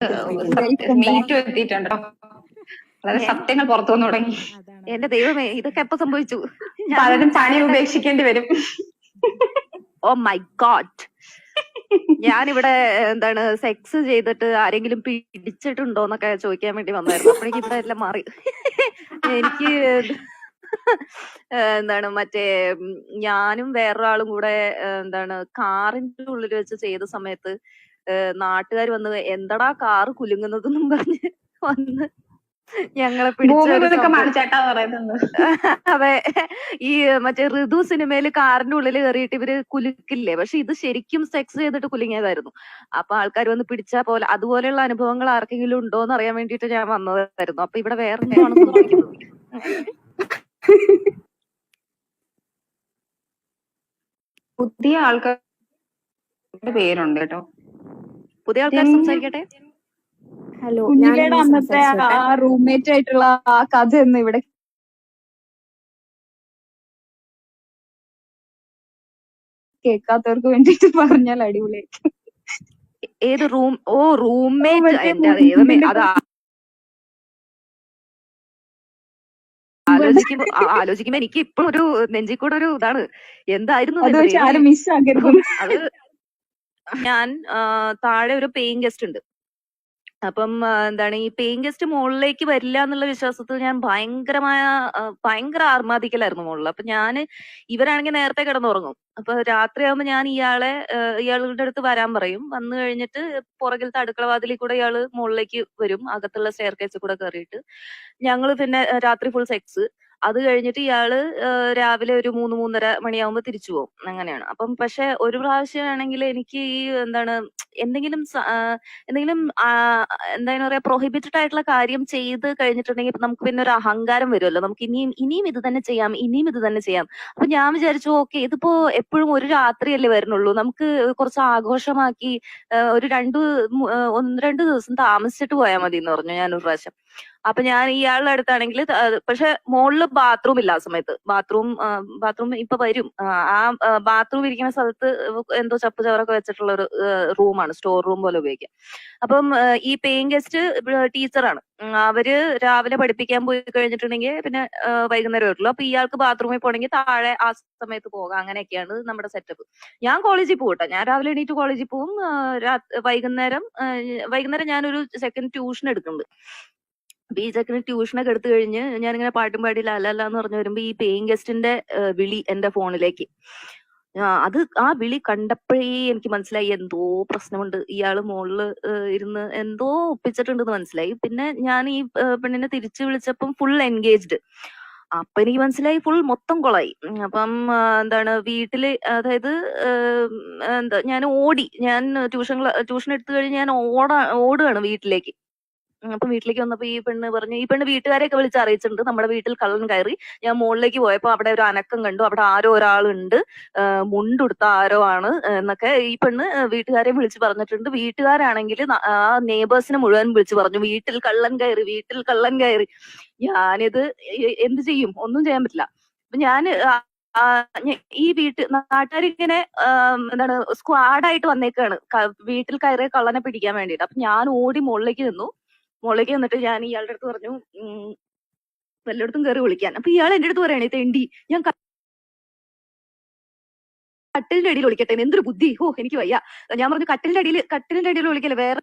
Welcome back. MeToo എത്തിയിട്ടുണ്ടോ? വളരെ ഏ സത്യങ്ങൾ പുറത്തു വന്നു തുടങ്ങി. എന്റെ ദൈവമേ, ഇതൊക്കെ എപ്പോ സംഭവിച്ചു? ഞാൻ പലരും പണി ഉപേക്ഷിക്കേണ്ടി വരും. ഓ മൈ ഗോഡ്, ഞാനിവിടെ എന്താണ് സെക്സ് ചെയ്തിട്ട് ആരെങ്കിലും പിടിച്ചിട്ടുണ്ടോന്നൊക്കെ ചോദിക്കാൻ വേണ്ടി വന്നായിരുന്നു. അപ്പോഴേക്കും ഇവിടെ എല്ലാം മാറി. എനിക്ക് എന്താണ് മറ്റേ ഞാനും വേറൊരാളും കൂടെ എന്താണ് കാറിന്റെ ഉള്ളിൽ വെച്ച് ചെയ്ത സമയത്ത് നാട്ടുകാർ വന്ന് എന്തടാ കാറ് കുലുങ്ങുന്നതെന്നും പറഞ്ഞ് വന്ന് ഞങ്ങളെ പിടിച്ച ഭൂമി ഒരു കുലുക്കം സംഭവം. മറിച്ചേട്ടാ പറയുന്നത്. അതെ, ഈ മറ്റേ ഋതു സിനിമയില് കാറിന്റെ ഉള്ളിൽ കയറിയിട്ട് ഇവര് കുലുക്കില്ലേ, പക്ഷെ ഇത് ശരിക്കും സെക്സ് ചെയ്തിട്ട് കുലുങ്ങിയതായിരുന്നു. അപ്പൊ ആൾക്കാർ വന്ന് പിടിച്ചാ പോലെ അതുപോലെയുള്ള അനുഭവങ്ങൾ ആർക്കെങ്കിലും ഉണ്ടോന്ന് അറിയാൻ വേണ്ടിയിട്ട് ഞാൻ വന്നതായിരുന്നു. അപ്പൊ ഇവിടെ വേറെ എന്താണ് സംഭവിക്കുന്നത്? പുതിയ ആൾക്കാരുടെ പേരുണ്ട് കേട്ടോ. പുതിയ ആൾക്കാർ സംസാരിക്കട്ടെ. ഹലോ, കുഞ്ഞിലയുടെ അന്നത്തെ ആ റൂംമേറ്റ് ആയിട്ടുള്ള ആ കഥ എന്ന് ഇവിടെ കേൾക്കാത്തവർക്ക് വേണ്ടിട്ട് പറഞ്ഞാൽ അടിപൊളിയായിരിക്കും. ഏത് റൂം? ഓ, റൂംമേറ്റ്. എന്റെ ദൈവമേ, അത് ആലോചിക്കുമ്പോ എനിക്ക് ഇപ്പൊ ഒരു നെഞ്ചിൽ കൂടെ ഒരു ഇതാണ്. എന്തായിരുന്നു അത് വെച്ച് ആരും മിസ്സാക്കരുത്. അത് ഞാൻ താഴെ ഒരു പേയിങ് ഗസ്റ്റ് ഉണ്ട്. അപ്പം എന്താണ് ഈ പേയിങ് ഗസ്റ്റ് മുകളിലേക്ക് വരില്ല എന്നുള്ള വിശ്വാസത്തിൽ ഞാൻ ഭയങ്കര ആർമാദിക്കലായിരുന്നു മുകളിൽ. അപ്പൊ ഇവരാണെങ്കിൽ നേരത്തെ കിടന്നുറങ്ങും. അപ്പൊ രാത്രിയാകുമ്പോ ഞാൻ ഇയാളുടെ അടുത്ത് വരാൻ പറയും. വന്നു കഴിഞ്ഞിട്ട് പുറകിലത്തെ അടുക്കള വാതിലിൽ കൂടെ ഇയാള് മുകളിലേക്ക് വരും, അകത്തുള്ള സ്റ്റെയർ കേസിൽ കൂടെ കയറിയിട്ട് ഞങ്ങള് പിന്നെ രാത്രി ഫുൾ സെക്സ്. അത് കഴിഞ്ഞിട്ട് ഇയാള് രാവിലെ ഒരു 3-3:30 മണിയാവുമ്പോ തിരിച്ചു പോകും. അങ്ങനെയാണ്. അപ്പം പക്ഷെ ഒരു പ്രാവശ്യം ആണെങ്കിൽ എനിക്ക് ഈ എന്താണ് എന്തെങ്കിലും എന്താ പറയാ പ്രൊഹിബിറ്റഡ് ആയിട്ടുള്ള കാര്യം ചെയ്ത് കഴിഞ്ഞിട്ടുണ്ടെങ്കിൽ നമുക്ക് പിന്നെ ഒരു അഹങ്കാരം വരുമല്ലോ. നമുക്ക് ഇനിയും ഇത് തന്നെ ചെയ്യാം, ഇനിയും ഇത് തന്നെ ചെയ്യാം. അപ്പൊ ഞാൻ വിചാരിച്ചു, ഓക്കെ, ഇതിപ്പോ എപ്പോഴും ഒരു രാത്രിയല്ലേ വരുന്നുള്ളൂ, നമുക്ക് കുറച്ച് ആഘോഷമാക്കി ഒരു 1-2 ദിവസം താമസിച്ചിട്ട് പോയാൽ മതി എന്ന് പറഞ്ഞു ഞാനൊരു പ്രാവശ്യം. അപ്പൊ ഞാൻ ഇയാളുടെ അടുത്താണെങ്കിൽ പക്ഷെ മുകളില് ബാത്റൂം ഇല്ല ആ സമയത്ത്. ബാത്റൂം ഇപ്പൊ വരും. ആ ബാത്റൂം ഇരിക്കുന്ന സ്ഥലത്ത് എന്തോ ചപ്പ് ചവറൊക്കെ വെച്ചിട്ടുള്ള ഒരു റൂമാണ്, സ്റ്റോർ റൂം പോലെ ഉപയോഗിക്കാം. അപ്പം ഈ പേയിങ് ഗസ്റ്റ് ടീച്ചറാണ്. അവര് രാവിലെ പഠിപ്പിക്കാൻ പോയി കഴിഞ്ഞിട്ടുണ്ടെങ്കിൽ പിന്നെ വൈകുന്നേരം വരുള്ളൂ. അപ്പൊ ഇയാൾക്ക് ബാത്റൂമിൽ പോകണമെങ്കിൽ താഴെ ആ സമയത്ത് പോകാം. അങ്ങനെയൊക്കെയാണ് നമ്മുടെ സെറ്റപ്പ്. ഞാൻ കോളേജിൽ പോകട്ടെ, ഞാൻ രാവിലെ എണീറ്റ് കോളേജിൽ പോകും. വൈകുന്നേരം ഞാനൊരു സെക്കൻഡ് ട്യൂഷൻ എടുക്കുന്നുണ്ട്. അപ്പൊ ഈ ചെക്കന് ട്യൂഷനൊക്കെ എടുത്തു കഴിഞ്ഞ് ഞാനിങ്ങനെ പാട്ടും പാടി ലാലാല എന്ന് പറഞ്ഞു വരുമ്പോ ഈ പേയിങ് ഗസ്റ്റിന്റെ വിളി എന്റെ ഫോണിലേക്ക്. ആ വിളി കണ്ടപ്പോഴേ എനിക്ക് മനസ്സിലായി എന്തോ പ്രശ്നമുണ്ട്. ഇയാള് മുകളില് ഇരുന്ന് എന്തോ ഒപ്പിച്ചിട്ടുണ്ടെന്ന് മനസ്സിലായി. പിന്നെ ഞാൻ ഈ പെണ്ണിനെ തിരിച്ചു വിളിച്ചപ്പം ഫുൾ എൻഗേജ്ഡ്. അപ്പൊ എനിക്ക് മനസ്സിലായി മൊത്തം കൊളായി. അപ്പം എന്താണ് വീട്ടില്, അതായത് ഞാൻ ട്യൂഷൻ എടുത്തു കഴിഞ്ഞ് ഞാൻ ഓടുകയാണ് വീട്ടിലേക്ക്. അപ്പൊ വീട്ടിലേക്ക് വന്നപ്പോ ഈ പെണ്ണ് വീട്ടുകാരെയൊക്കെ വിളിച്ച് അറിയിച്ചിട്ടുണ്ട് നമ്മുടെ വീട്ടിൽ കള്ളൻ കയറി. ഞാൻ മുകളിലേക്ക് പോയപ്പോ അവിടെ ഒരു അനക്കം കണ്ടു, അവിടെ ആരോ ഒരാളുണ്ട്, മുണ്ടുടുത്ത ആരോ ആണ് എന്നൊക്കെ ഈ പെണ്ണ് വീട്ടുകാരെ വിളിച്ച് പറഞ്ഞിട്ടുണ്ട്. വീട്ടുകാരാണെങ്കിൽ ആ നെയ്ബേഴ്സിനെ മുഴുവൻ വിളിച്ച് പറഞ്ഞു, വീട്ടിൽ കള്ളൻ കയറി. ഞാനിത് എന്ത് ചെയ്യും? ഒന്നും ചെയ്യാൻ പറ്റില്ല. അപ്പൊ ഈ നാട്ടുകാരിങ്ങനെ എന്താണ് സ്ക്വാഡായിട്ട് വന്നേക്കാണ് വീട്ടിൽ കയറിയ കള്ളനെ പിടിക്കാൻ വേണ്ടിയിട്ട്. അപ്പൊ ഞാൻ ഓടി മുകളിലേക്ക് നിന്നിട്ട് ഞാൻ ഇയാളുടെ അടുത്ത് പറഞ്ഞു വല്ലയിടത്തും കയറി വിളിക്കാൻ. അപ്പൊ ഇയാൾ എന്റെ അടുത്ത് പറയണേ, തെണ്ടി, ഞാൻ കട്ടിലിന്റെ അടിയിൽ വിളിക്കട്ടെ, എന്തൊരു ബുദ്ധി, എനിക്ക് വയ്യ. ഞാൻ പറഞ്ഞു കട്ടിലിന്റെ അടിയിൽ വിളിക്കല്ലേ, വേറെ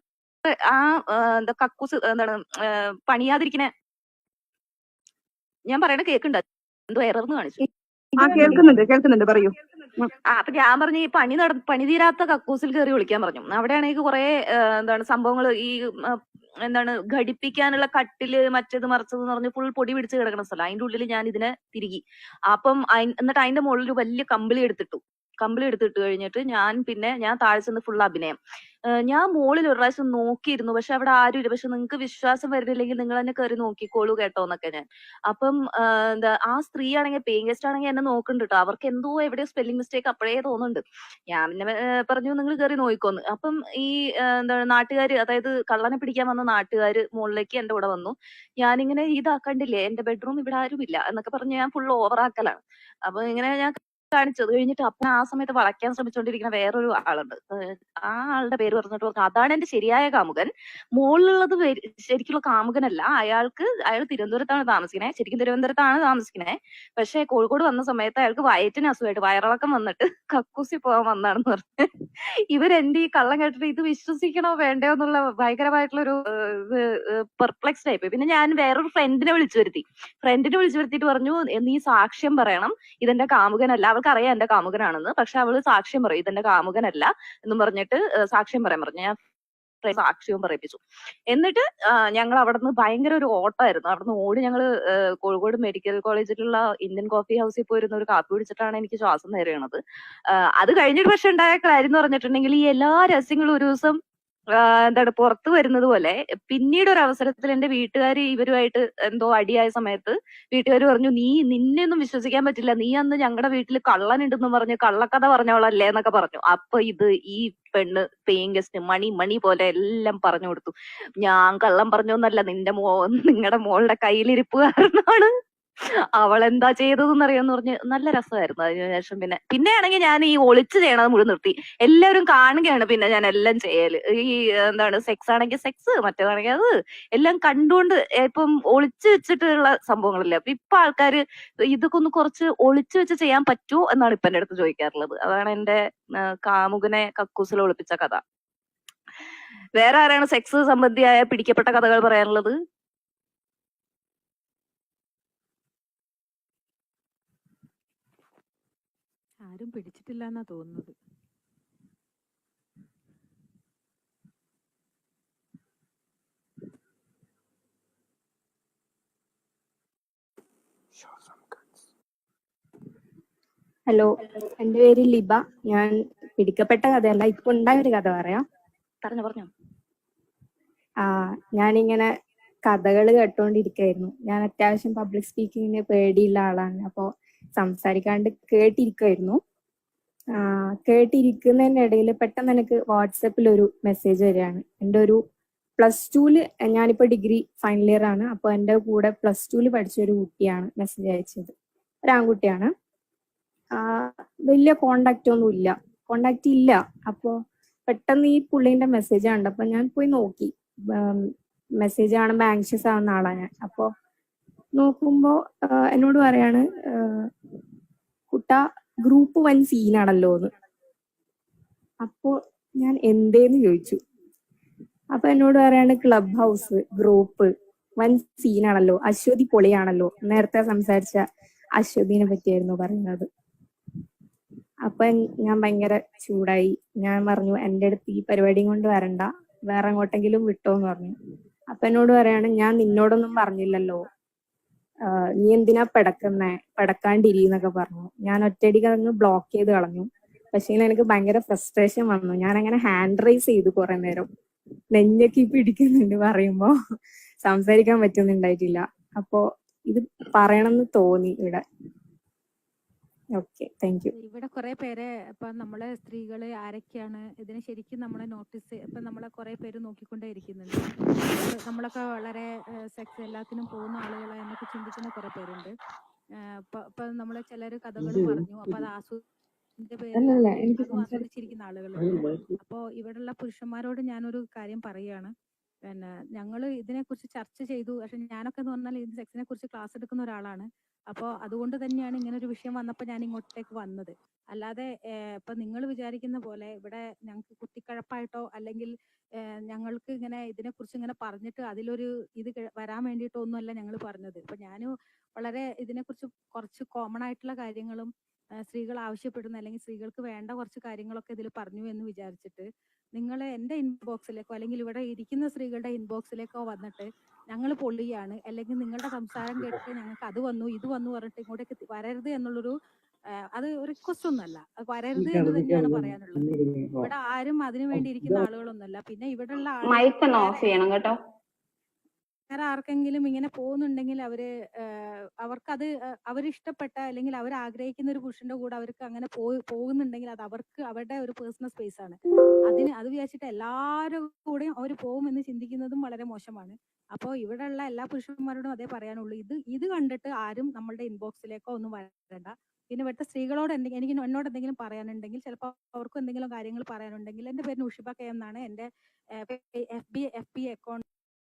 എന്താ കക്കൂസ് എന്താണ് പണിയാതിരിക്കണേ. ഞാൻ പറയണ കേൾക്കുന്നുണ്ട്? എന്തോ എറർന്ന് കാണിച്ചു. കേൾക്കുന്നുണ്ട്, പറയൂ. അപ്പൊ ഞാൻ പറഞ്ഞു ഈ പണി തീരാത്ത കക്കൂസിൽ കയറി വിളിക്കാൻ പറഞ്ഞു. അവിടെയാണെങ്കിൽ കുറെ എന്താണ് സംഭവങ്ങൾ, ഈ എന്താണ് ഘടിപ്പിക്കാനുള്ള കട്ടില് മറ്റേത് മറിച്ചത് എന്ന് പറഞ്ഞ് ഫുൾ പൊടി പിടിച്ച് കിടക്കുന്ന സ്ഥലം. അതിന്റെ ഉള്ളിൽ ഞാൻ ഇതിനെ തിരികി. അപ്പം എന്നിട്ട് അതിന്റെ മുകളിൽ ഒരു വലിയ കമ്പിളി എടുത്തിട്ട് കഴിഞ്ഞിട്ട് ഞാൻ താഴെ ചെന്ന് ഫുൾ അഭിനയം. ഞാൻ മുകളിൽ ഒരു പ്രാവശ്യം നോക്കിയിരുന്നു, പക്ഷെ അവിടെ ആരുമില്ല. പക്ഷെ നിങ്ങൾക്ക് വിശ്വാസം വരുന്നില്ലെങ്കിൽ നിങ്ങൾ തന്നെ കയറി നോക്കിക്കോളൂ കേട്ടോ എന്നൊക്കെ ഞാൻ. അപ്പം ആ സ്ത്രീ ആണെങ്കിൽ പേയിങ് ഗസ്റ്റ് ആണെങ്കിൽ എന്നെ നോക്കുന്നുണ്ട് കേട്ടോ. അവർക്ക് എന്തോ എവിടെയോ സ്പെല്ലിംഗ് മിസ്റ്റേക്ക് അപ്പോഴേ തോന്നുന്നുണ്ട്. ഞാൻ പിന്നെ പറഞ്ഞു നിങ്ങൾ കയറി നോക്കിക്കോന്ന്. അപ്പം ഈ എന്താണ് നാട്ടുകാര്, അതായത് കള്ളനെ പിടിക്കാൻ വന്ന നാട്ടുകാര് മുകളിലേക്ക് എന്റെ കൂടെ വന്നു. ഞാനിങ്ങനെ ഇതാക്കണ്ടില്ലേ, എന്റെ ബെഡ്റൂം ഇവിടെ ആരുമില്ല എന്നൊക്കെ പറഞ്ഞ് ഞാൻ ഫുൾ ഓവറാക്കലാണ്. അപ്പൊ ഇങ്ങനെ ഞാൻ ചൂണ്ടിക്കാണിച്ചത് കഴിഞ്ഞിട്ട് അപ്പൊ ആ സമയത്ത് വളയ്ക്കാൻ ശ്രമിച്ചുകൊണ്ടിരിക്കുന്ന വേറൊരു ആളുണ്ട്. ആ ആളുടെ പേര് പറഞ്ഞിട്ട് പറഞ്ഞു അതാണ് എന്റെ ശരിയായ കാമുകൻ. മുകളിലുള്ളത് ശരിക്കുള്ള കാമുകനല്ല. അയാൾ തിരുവനന്തപുരത്താണ് താമസിക്കണേ. ശരിക്കും തിരുവനന്തപുരത്താണ് താമസിക്കണേ. പക്ഷെ കോഴിക്കോട് വന്ന സമയത്ത് അയാൾക്ക് വയറ്റിന് അസുഖമായിട്ട് വയറിളക്കം വന്നിട്ട് കക്കൂസി പോകാൻ വന്നാണെന്ന് പറഞ്ഞു. ഇവരെന്റെ ഈ കള്ളം കേട്ടിട്ട് ഇത് വിശ്വസിക്കണോ വേണ്ടയോ എന്നുള്ള ഭയങ്കരമായിട്ടുള്ള ഒരു പെർപ്ലെക്സ്ഡ് ആയിപ്പോയി. പിന്നെ ഞാൻ വേറൊരു ഫ്രണ്ടിനെ വിളിച്ചു വരുത്തിയിട്ട് പറഞ്ഞു നീ സാക്ഷ്യം പറയണം, ഇതെന്റെ കാമുകനല്ല. അവൾക്ക് അറിയാം എന്റെ കാമുകനാണെന്ന്. പക്ഷെ അവള് സാക്ഷ്യം പറയും ഇതെന്റെ കാമുകനല്ല എന്നും പറഞ്ഞിട്ട് സാക്ഷ്യം പറയാൻ പറഞ്ഞു. ഞാൻ സാക്ഷ്യവും പറയിപ്പിച്ചു. എന്നിട്ട് ഞങ്ങൾ അവിടുന്ന് ഭയങ്കര ഒരു ഓട്ടമായിരുന്നു. അവിടുന്ന് ഓടി ഞങ്ങള് കോഴിക്കോട് മെഡിക്കൽ കോളേജിലുള്ള ഇന്ത്യൻ കോഫി ഹൗസിൽ പോയിരുന്ന ഒരു കാപ്പി കുടിച്ചിട്ടാണ് എനിക്ക് ശ്വാസം നേരിയണത്. അത് കഴിഞ്ഞിട്ട് പക്ഷെ ഉണ്ടായ കാര്യം എന്ന് പറഞ്ഞിട്ടുണ്ടെങ്കിൽ ഈ എല്ലാ രഹസ്യങ്ങളും ഒരു ദിവസം എന്താണ് പുറത്തു വരുന്നത് പോലെ പിന്നീട് ഒരു അവസരത്തിൽ എന്റെ വീട്ടുകാർ ഇവരുമായിട്ട് എന്തോ അടിയായ സമയത്ത് വീട്ടുകാർ പറഞ്ഞു നിന്നെ ഒന്നും വിശ്വസിക്കാൻ പറ്റില്ല, നീ അന്ന് ഞങ്ങളുടെ വീട്ടിൽ കള്ളനുണ്ടെന്ന് പറഞ്ഞ് കള്ളക്കഥ പറഞ്ഞവളല്ലേ എന്നൊക്കെ പറഞ്ഞു. അപ്പൊ ഈ പെണ്ണ് പേയിങ് ഗസ്റ്റ് മണി പോലെ എല്ലാം പറഞ്ഞു കൊടുത്തു. ഞാൻ കള്ളം പറഞ്ഞൊന്നല്ല, നിങ്ങളുടെ മോളുടെ കയ്യിലിരിപ്പ് കാരണമാണ് അവളെന്താ ചെയ്തതെന്ന് അറിയാന്ന് പറഞ്ഞ് നല്ല രസമായിരുന്നു. അതിനുശേഷം പിന്നെയാണെങ്കിൽ ഞാൻ ഈ ഒളിച്ചു ചെയ്യണത് മുഴുവൻ നിർത്തി. എല്ലാവരും കാണുകയാണ് പിന്നെ ഞാൻ എല്ലാം ചെയ്യല്. ഈ എന്താണ് സെക്സ് ആണെങ്കിൽ സെക്സ്, മറ്റേതാണെങ്കിൽ അത് എല്ലാം കണ്ടുകൊണ്ട് ഇപ്പം ഒളിച്ചു വെച്ചിട്ടുള്ള സംഭവങ്ങളില്ല. അപ്പൊ ഇപ്പൊ ആൾക്കാര് ഇതൊക്കെ ഒന്ന് കുറച്ച് ഒളിച്ചു വെച്ച് ചെയ്യാൻ പറ്റുമോ എന്നാണ് ഇപ്പൊ എന്റെ അടുത്ത് ചോദിക്കാറുള്ളത്. അതാണ് എന്റെ കാമുകനെ കക്കൂസിൽ ഒളിപ്പിച്ച കഥ. വേറെ ആരാണ് സെക്സ് സംബന്ധിയായ പിടിക്കപ്പെട്ട കഥകൾ പറയാനുള്ളത്? ആരും പിടിച്ചിട്ടില്ല എന്നാ തോന്നുന്നത്. ഹലോ, എന്റെ പേര് ലിബ. ഞാൻ പിടിക്കപ്പെട്ട കഥയല്ല, ഇപ്പൊ ഉണ്ടായ ഒരു കഥ പറയാം. പറഞ്ഞോ. ഞാനിങ്ങനെ കഥകൾ കേട്ടോണ്ടിരിക്കായിരുന്നു. ഞാൻ അത്യാവശ്യം പബ്ലിക് സ്പീക്കിങ്ങിന് പേടിയുള്ള ആളാണ്. അപ്പോ സംസാരിക്കാണ്ട് കേട്ടിരിക്കുമായിരുന്നു. കേട്ടിരിക്കുന്നതിനിടയിൽ പെട്ടെന്ന് എനിക്ക് വാട്സപ്പിൽ ഒരു മെസ്സേജ് വരികയാണ്. എൻ്റെ ഒരു +2 ഞാനിപ്പോ ഡിഗ്രി ഫൈനൽ ഇയർ ആണ്. അപ്പോൾ എൻ്റെ കൂടെ +2 പഠിച്ച ഒരു കുട്ടിയാണ് മെസ്സേജ് അയച്ചത്. ഒരു ആൺകുട്ടിയാണ്. വലിയ കോണ്ടാക്ട് ഇല്ല. അപ്പോ പെട്ടെന്ന് ഈ പുള്ളീന്റെ മെസ്സേജ് കണ്ടപ്പോ ഞാൻ പോയി നോക്കി. മെസ്സേജ് കാണുമ്പോ ആങ്ഷ്യസ് ആവുന്ന ആളാണ് ഞാൻ. അപ്പോ നോക്കുമ്പോ എന്നോട് പറയാണ് കുട്ട ഗ്രൂപ്പ് 1 സീനാണല്ലോ എന്ന്. അപ്പോ ഞാൻ എന്തേന്ന് ചോദിച്ചു. അപ്പൊ എന്നോട് പറയാണ് ക്ലബ് ഹൗസ് ഗ്രൂപ്പ് 1 സീനാണല്ലോ, അശ്വതി പൊളിയാണല്ലോ. നേരത്തെ സംസാരിച്ച അശ്വതിനെ പറ്റിയായിരുന്നു പറയുന്നത്. അപ്പൊ ഞാൻ ഭയങ്കര ചൂടായി. ഞാൻ പറഞ്ഞു എന്റെ അടുത്ത് ഈ പരിപാടിയും കൊണ്ട് വരണ്ട, വേറെ എങ്ങോട്ടെങ്കിലും വിട്ടോന്ന് പറഞ്ഞു. അപ്പൊ എന്നോട് പറയാണ് ഞാൻ നിന്നോടൊന്നും പറഞ്ഞില്ലല്ലോ, നീ എന്തിനാ പെടക്കാണ്ടിരിന്നൊക്കെ പറഞ്ഞു. ഞാൻ ഒറ്റയടിക്ക് അങ്ങ് ബ്ലോക്ക് ചെയ്ത് കളഞ്ഞു. പക്ഷേ എനിക്ക് ഭയങ്കര ഫ്രസ്ട്രേഷൻ വന്നു. ഞാൻ അങ്ങനെ ഹാൻഡ് റൈസ് ചെയ്തു കുറെ നേരം. നെഞ്ഞൊക്കെ പിടിക്കുന്നുണ്ട് പറയുമ്പോ, സംസാരിക്കാൻ പറ്റുന്നുണ്ടായിട്ടില്ല. അപ്പോ ഇത് പറയണമെന്ന് തോന്നി ഇവിടെ. Okay, thank you. ഇവിടെ കുറെ പേരെ ഇപ്പൊ നമ്മളെ സ്ത്രീകള് ആരൊക്കെയാണ് ഇതിനെ ശരിക്കും നമ്മളെ നോട്ടീസ് ഇപ്പൊ നമ്മളെ കുറെ പേര് നോക്കിക്കൊണ്ടേ ഇരിക്കുന്നുണ്ട്. നമ്മളൊക്കെ വളരെ സെക്സ് എല്ലാത്തിനും പോകുന്ന ആളുകളെ എന്നൊക്കെ ചിന്തിക്കുന്ന കുറെ പേരുണ്ട്. ഇപ്പൊ നമ്മള് ചിലര് കഥകൾ പറഞ്ഞു. അപ്പൊ അത് ആസ്വദിച്ചിരിക്കുന്ന ആളുകളുണ്ട്. അപ്പോ ഇവിടെയുള്ള പുരുഷന്മാരോട് ഞാനൊരു കാര്യം പറയാണ്. പിന്നെ ഞങ്ങള് ഇതിനെ കുറിച്ച് ചർച്ച ചെയ്തു. പക്ഷെ ഞാനൊക്കെ എന്ന് പറഞ്ഞാൽ ഇത് സെക്സിനെ കുറിച്ച് ക്ലാസ് എടുക്കുന്ന ഒരാളാണ്. അപ്പോൾ അതുകൊണ്ട് തന്നെയാണ് ഇങ്ങനെ ഒരു വിഷയം വന്നപ്പോൾ ഞാൻ ഇങ്ങോട്ടേക്ക് വന്നത്. അല്ലാതെ ഇപ്പൊ നിങ്ങൾ വിചാരിക്കുന്ന പോലെ ഇവിടെ ഞങ്ങൾക്ക് കുത്തിക്കഴപ്പായിട്ടോ അല്ലെങ്കിൽ ഞങ്ങൾക്ക് ഇങ്ങനെ ഇതിനെക്കുറിച്ച് ഇങ്ങനെ പറഞ്ഞിട്ട് അതിലൊരു ഇത് വരാൻ വേണ്ടിയിട്ടോ ഒന്നുമല്ല ഞങ്ങൾ പറഞ്ഞത്. ഇപ്പൊ ഞാൻ വളരെ ഇതിനെക്കുറിച്ച് കുറച്ച് കോമൺ ആയിട്ടുള്ള കാര്യങ്ങളും സ്ത്രീകൾ ആവശ്യപ്പെടുന്ന അല്ലെങ്കിൽ സ്ത്രീകൾക്ക് വേണ്ട കുറച്ച് കാര്യങ്ങളൊക്കെ ഇതിൽ പറഞ്ഞു എന്ന് വിചാരിച്ചിട്ട് നിങ്ങൾ എൻ്റെ ഇൻബോക്സിലേക്കോ അല്ലെങ്കിൽ ഇവിടെ ഇരിക്കുന്ന സ്ത്രീകളുടെ ഇൻബോക്സിലേക്കോ വന്നിട്ട് ഞങ്ങൾ പൊള്ളിയാണ് അല്ലെങ്കിൽ നിങ്ങളുടെ സംസാരം കേട്ടിട്ട് ഞങ്ങൾക്ക് അത് വന്നു ഇത് വന്നു പറഞ്ഞിട്ട് ഇങ്ങോട്ടേക്ക് വരരുത് എന്നുള്ളൊരു അത് റിക്വസ്റ്റ് ഒന്നല്ല, അത് വരരുത് എന്ന് തന്നെയാണ് പറയാനുള്ളത്. ഇവിടെ ആരും അതിനു വേണ്ടി ഇരിക്കുന്ന ആളുകളൊന്നുമല്ല. പിന്നെ ഇവിടെയുള്ള മൈക്ക് ഓഫ് ചെയ്യണം കേട്ടോ. വേറെ ആർക്കെങ്കിലും ഇങ്ങനെ പോകുന്നുണ്ടെങ്കിൽ അവർക്കത് അവരിഷ്ടപ്പെട്ട അല്ലെങ്കിൽ അവർ ആഗ്രഹിക്കുന്ന ഒരു പുരുഷന്റെ കൂടെ അവർക്ക് അങ്ങനെ പോകുന്നുണ്ടെങ്കിൽ അത് അവർക്ക് അവരുടെ ഒരു പേഴ്സണൽ സ്പേസ് ആണ്. അത് വിചാരിച്ചിട്ട് എല്ലാവരും കൂടെയും അവർ പോകുമെന്ന് ചിന്തിക്കുന്നതും വളരെ മോശമാണ്. അപ്പോൾ ഇവിടെയുള്ള എല്ലാ പുരുഷന്മാരോടും അതേ പറയാനുള്ളൂ. ഇത് കണ്ടിട്ട് ആരും നമ്മളുടെ ഇൻബോക്സിലേക്കോ ഒന്നും വരണ്ട. പിന്നെ ഇവിടുത്തെ സ്ത്രീകളോട് എനിക്ക് എന്നോട് എന്തെങ്കിലും പറയാനുണ്ടെങ്കിൽ ചിലപ്പോൾ അവർക്കും എന്തെങ്കിലും കാര്യങ്ങൾ പറയാനുണ്ടെങ്കിൽ എൻ്റെ പേര് ഉഷിബ കെ എന്നാണ്. എൻ്റെ FB അക്കൗണ്ട്